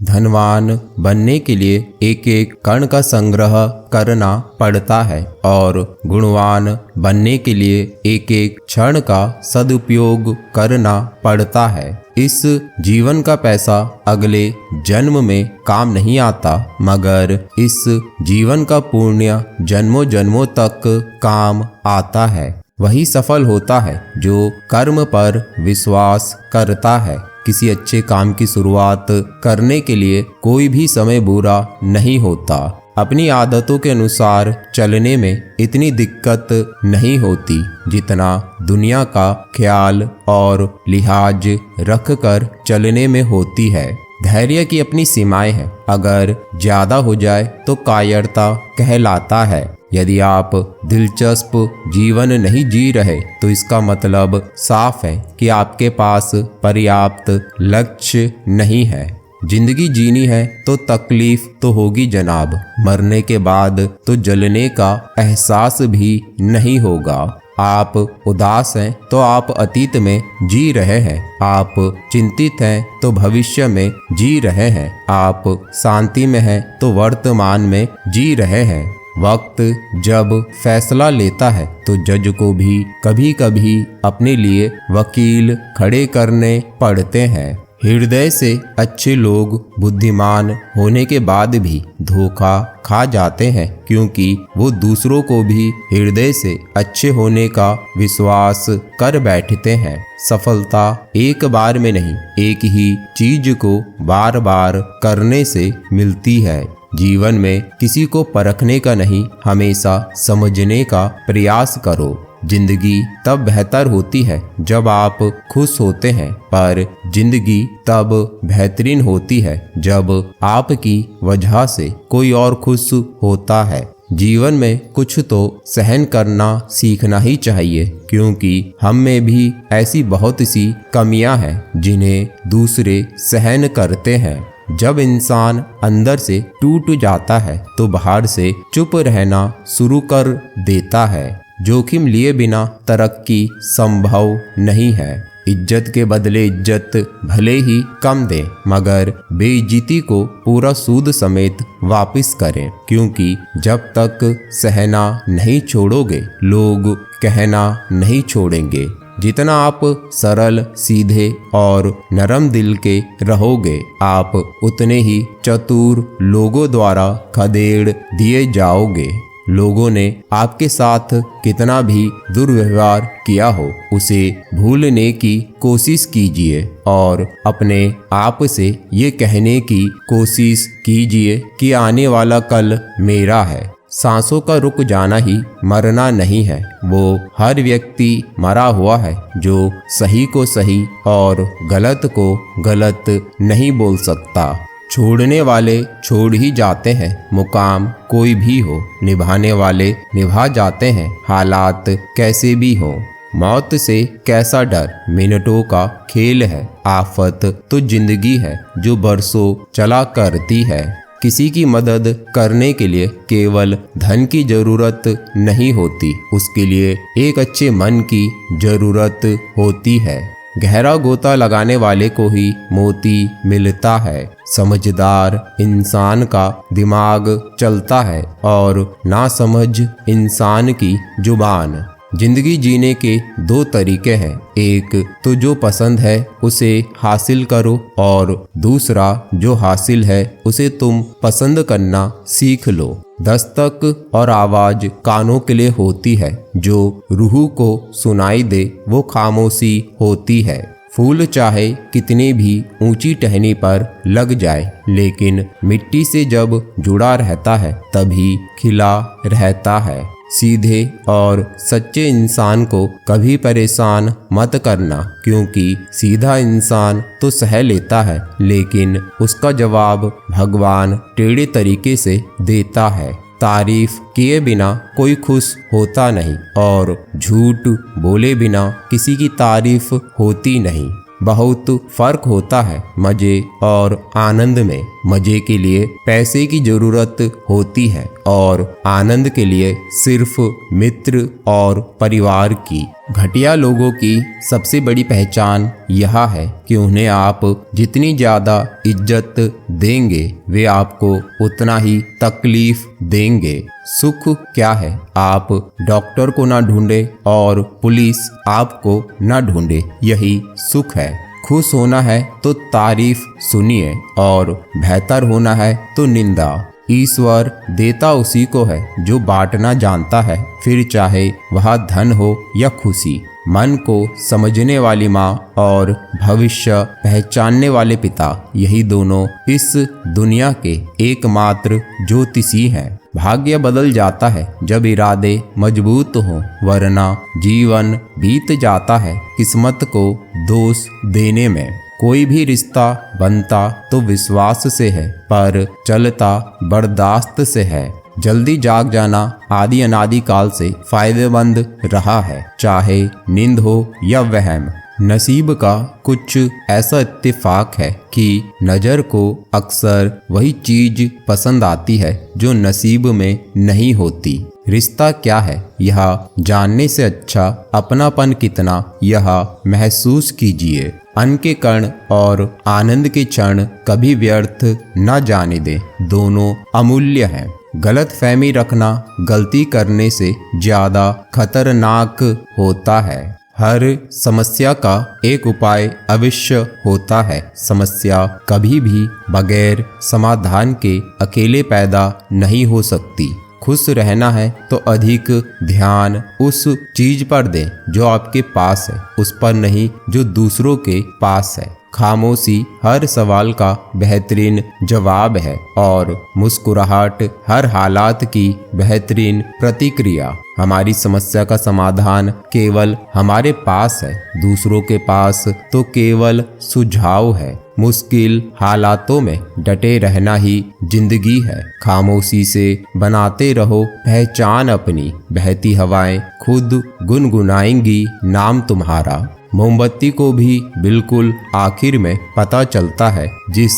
धनवान बनने के लिए एक एक कण का संग्रह करना पड़ता है और गुणवान बनने के लिए एक एक क्षण का सदुपयोग करना पड़ता है। इस जीवन का पैसा अगले जन्म में काम नहीं आता, मगर इस जीवन का पुण्य जन्मों जन्मों तक काम आता है। वही सफल होता है जो कर्म पर विश्वास करता है। किसी अच्छे काम की शुरुआत करने के लिए कोई भी समय बुरा नहीं होता। अपनी आदतों के अनुसार चलने में इतनी दिक्कत नहीं होती जितना दुनिया का ख्याल और लिहाज रखकर चलने में होती है। धैर्य की अपनी सीमाएं हैं, अगर ज्यादा हो जाए तो कायरता कहलाता है। यदि आप दिलचस्प जीवन नहीं जी रहे तो इसका मतलब साफ है कि आपके पास पर्याप्त लक्ष्य नहीं है। जिंदगी जीनी है तो तकलीफ तो होगी जनाब, मरने के बाद तो जलने का एहसास भी नहीं होगा। आप उदास हैं तो आप अतीत में जी रहे हैं, आप चिंतित हैं तो भविष्य में जी रहे हैं, आप शांति में हैं तो वर्तमान में जी रहे हैं। वक्त जब फैसला लेता है तो जज को भी कभी कभी अपने लिए वकील खड़े करने पड़ते हैं। हृदय से अच्छे लोग बुद्धिमान होने के बाद भी धोखा खा जाते हैं, क्योंकि वो दूसरों को भी हृदय से अच्छे होने का विश्वास कर बैठते हैं। सफलता एक बार में नहीं, एक ही चीज को बार बार करने से मिलती है। जीवन में किसी को परखने का नहीं, हमेशा समझने का प्रयास करो। जिंदगी तब बेहतर होती है जब आप खुश होते हैं, पर जिंदगी तब बेहतरीन होती है जब आपकी वजह से कोई और खुश होता है। जीवन में कुछ तो सहन करना सीखना ही चाहिए, क्योंकि हम में भी ऐसी बहुत सी कमियां हैं जिन्हें दूसरे सहन करते हैं। जब इंसान अंदर से टूट जाता है तो बाहर से चुप रहना शुरू कर देता है। जोखिम लिए बिना तरक्की संभव नहीं है। इज्जत के बदले इज्जत भले ही कम दें, मगर बेइज्जती को पूरा सूद समेत वापस करें, क्योंकि जब तक सहना नहीं छोड़ोगे लोग कहना नहीं छोड़ेंगे। जितना आप सरल, सीधे और नरम दिल के रहोगे, आप उतने ही चतुर लोगों द्वारा खदेड़ दिए जाओगे। लोगों ने आपके साथ कितना भी दुर्व्यवहार किया हो, उसे भूलने की कोशिश कीजिए और अपने आप से ये कहने की कोशिश कीजिए कि आने वाला कल मेरा है। सांसों का रुक जाना ही मरना नहीं है। वो हर व्यक्ति मरा हुआ है जो सही को सही और गलत को गलत नहीं बोल सकता। छोड़ने वाले छोड़ ही जाते हैं, मुकाम कोई भी हो। निभाने वाले निभा जाते हैं, हालात कैसे भी हो। मौत से कैसा डर, मिनटों का खेल है। आफत तो जिंदगी है जो बरसों चला करती है। किसी की मदद करने के लिए केवल धन की जरूरत नहीं होती, उसके लिए एक अच्छे मन की जरूरत होती है। गहरा गोता लगाने वाले को ही मोती मिलता है। समझदार इंसान का दिमाग चलता है और नासमझ इंसान की जुबान। जिंदगी जीने के दो तरीके हैं, एक तो जो पसंद है उसे हासिल करो और दूसरा जो हासिल है उसे तुम पसंद करना सीख लो। दस्तक और आवाज कानों के लिए होती है, जो रूह को सुनाई दे वो खामोशी होती है। फूल चाहे कितनी भी ऊंची टहनी पर लग जाए, लेकिन मिट्टी से जब जुड़ा रहता है तभी खिला रहता है। सीधे और सच्चे इंसान को कभी परेशान मत करना, क्योंकि सीधा इंसान तो सह लेता है लेकिन उसका जवाब भगवान टेढ़े तरीके से देता है। तारीफ किए बिना कोई खुश होता नहीं और झूठ बोले बिना किसी की तारीफ होती नहीं। बहुत फर्क होता है मजे और आनंद में। मजे के लिए पैसे की जरूरत होती है और आनंद के लिए सिर्फ मित्र और परिवार की। घटिया लोगों की सबसे बड़ी पहचान यह है कि उन्हें आप जितनी ज़्यादा इज्जत देंगे वे आपको उतना ही तकलीफ देंगे। सुख क्या है? आप डॉक्टर को ना ढूंढे और पुलिस आपको ना ढूंढे, यही सुख है। खुश होना है तो तारीफ सुनिए और बेहतर होना है तो निंदा। ईश्वर देता उसी को है जो बांटना जानता है, फिर चाहे वह धन हो या खुशी। मन को समझने वाली माँ और भविष्य पहचानने वाले पिता, यही दोनों इस दुनिया के एकमात्र ज्योतिषी हैं। भाग्य बदल जाता है जब इरादे मजबूत हों, वरना जीवन बीत जाता है किस्मत को दोष देने में। कोई भी रिश्ता बनता तो विश्वास से है, पर चलता बर्दाश्त से है। जल्दी जाग जाना आदि अनादि काल से फायदेमंद रहा है, चाहे नींद हो या वहम। नसीब का कुछ ऐसा इत्तेफाक है कि नज़र को अक्सर वही चीज पसंद आती है जो नसीब में नहीं होती। रिश्ता क्या है यह जानने से अच्छा अपनापन कितना यह महसूस कीजिए। अन्न के कण और आनंद के क्षण कभी व्यर्थ न जाने दें, दोनों अमूल्य हैं। गलत फहमी रखना गलती करने से ज्यादा खतरनाक होता है। हर समस्या का एक उपाय अवश्य होता है। समस्या कभी भी बगैर समाधान के अकेले पैदा नहीं हो सकती। खुश रहना है तो अधिक ध्यान उस चीज पर दें जो आपके पास है, उस पर नहीं जो दूसरों के पास है। खामोशी हर सवाल का बेहतरीन जवाब है और मुस्कुराहट हर हालात की बेहतरीन प्रतिक्रिया। हमारी समस्या का समाधान केवल हमारे पास है, दूसरों के पास तो केवल सुझाव है। मुश्किल हालातों में डटे रहना ही जिंदगी है। खामोशी से बनाते रहो पहचान अपनी, बहती हवाएं खुद गुनगुनाएंगी नाम तुम्हारा। मोमबत्ती को भी बिल्कुल आखिर में पता चलता है जिस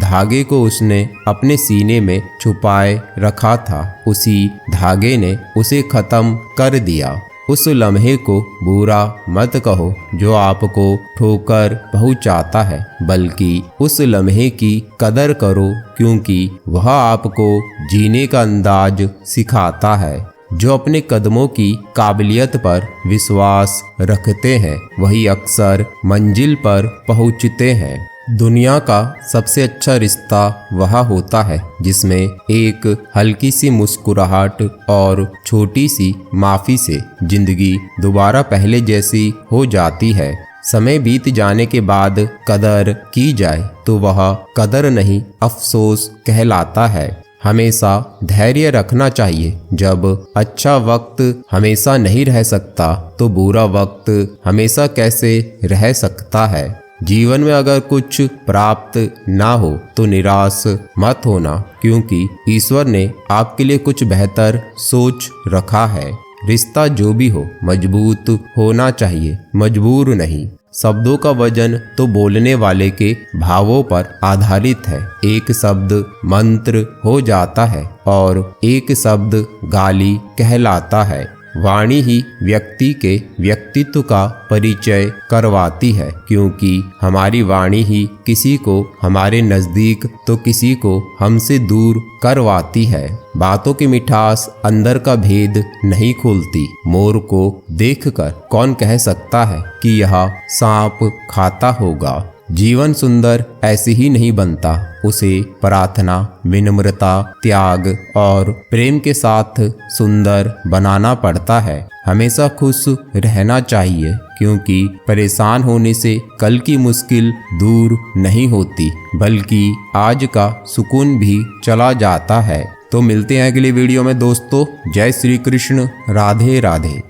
धागे को उसने अपने सीने में छुपाए रखा था, उसी धागे ने उसे खत्म कर दिया। उस लम्हे को बुरा मत कहो जो आपको ठोकर पहुंचाता है, बल्कि उस लम्हे की कदर करो क्योंकि वह आपको जीने का अंदाज सिखाता है। जो अपने कदमों की काबिलियत पर विश्वास रखते हैं वही अक्सर मंजिल पर पहुंचते हैं। दुनिया का सबसे अच्छा रिश्ता वह होता है जिसमें एक हल्की सी मुस्कुराहट और छोटी सी माफ़ी से जिंदगी दोबारा पहले जैसी हो जाती है। समय बीत जाने के बाद कदर की जाए तो वह कदर नहीं अफसोस कहलाता है। हमेशा धैर्य रखना चाहिए। जब अच्छा वक्त हमेशा नहीं रह सकता तो बुरा वक्त हमेशा कैसे रह सकता है। जीवन में अगर कुछ प्राप्त ना हो तो निराश मत होना क्योंकि ईश्वर ने आपके लिए कुछ बेहतर सोच रखा है। रिश्ता जो भी हो मजबूत होना चाहिए, मजबूर नहीं। शब्दों का वजन तो बोलने वाले के भावों पर आधारित है। एक शब्द मंत्र हो जाता है और एक शब्द गाली कहलाता है। वाणी ही व्यक्ति के व्यक्तित्व का परिचय करवाती है क्योंकि हमारी वाणी ही किसी को हमारे नज़दीक तो किसी को हमसे दूर करवाती है। बातों की मिठास अंदर का भेद नहीं खोलती। मोर को देखकर कौन कह सकता है कि यह सांप खाता होगा। जीवन सुंदर ऐसे ही नहीं बनता, उसे प्रार्थना, विनम्रता, त्याग और प्रेम के साथ सुंदर बनाना पड़ता है। हमेशा खुश रहना चाहिए क्योंकि परेशान होने से कल की मुश्किल दूर नहीं होती बल्कि आज का सुकून भी चला जाता है। तो मिलते हैं अगली वीडियो में दोस्तों। जय श्री कृष्ण, राधे राधे।